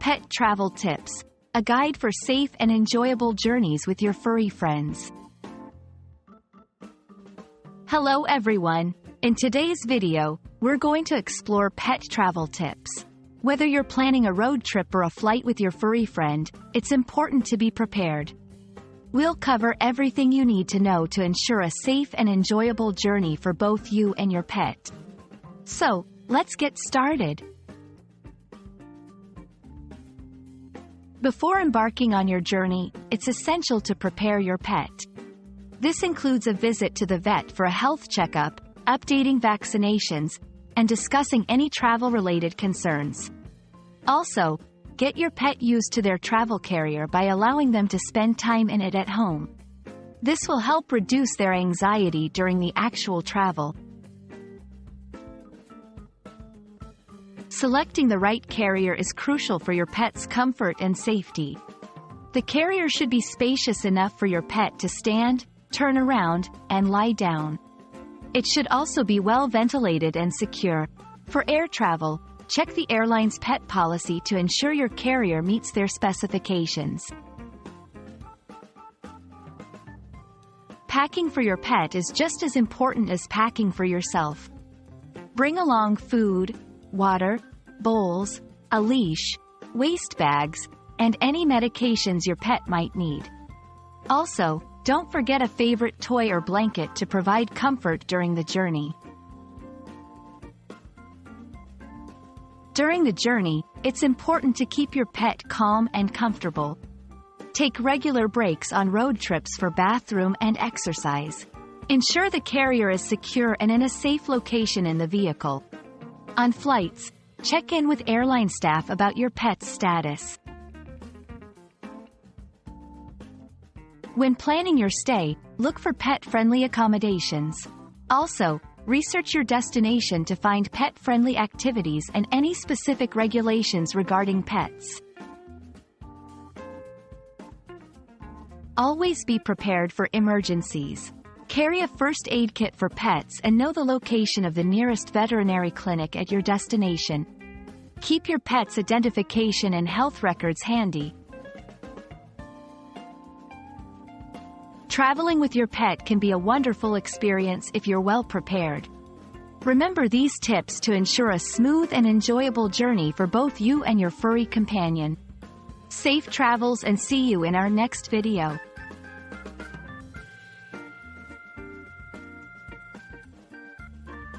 Pet Travel Tips, a guide for safe and enjoyable journeys with your furry friends. Hello everyone! In today's video, we're going to explore pet travel tips. Whether you're planning a road trip or a flight with your furry friend, it's important to be prepared. We'll cover everything you need to know to ensure a safe and enjoyable journey for both you and your pet. So, let's get started. Before embarking on your journey, it's essential to prepare your pet. This includes a visit to the vet for a health checkup, updating vaccinations, and discussing any travel-related concerns. Also, get your pet used to their travel carrier by allowing them to spend time in it at home. This will help reduce their anxiety during the actual travel. Selecting the right carrier is crucial for your pet's comfort and safety. The carrier should be spacious enough for your pet to stand, turn around, and lie down. It should also be well ventilated and secure. For air travel, check the airline's pet policy to ensure your carrier meets their specifications. Packing for your pet is just as important as packing for yourself. Bring along food, water, bowls, a leash, waste bags, and any medications your pet might need. Also, don't forget a favorite toy or blanket to provide comfort during the journey. During the journey, it's important to keep your pet calm and comfortable. Take regular breaks on road trips for bathroom and exercise. Ensure the carrier is secure and in a safe location in the vehicle. On flights, check in with airline staff about your pet's status. When planning your stay, look for pet-friendly accommodations. Also, research your destination to find pet-friendly activities and any specific regulations regarding pets. Always be prepared for emergencies. Carry a first aid kit for pets and know the location of the nearest veterinary clinic at your destination. Keep your pet's identification and health records handy. Traveling with your pet can be a wonderful experience if you're well prepared. Remember these tips to ensure a smooth and enjoyable journey for both you and your furry companion. Safe travels and see you in our next video.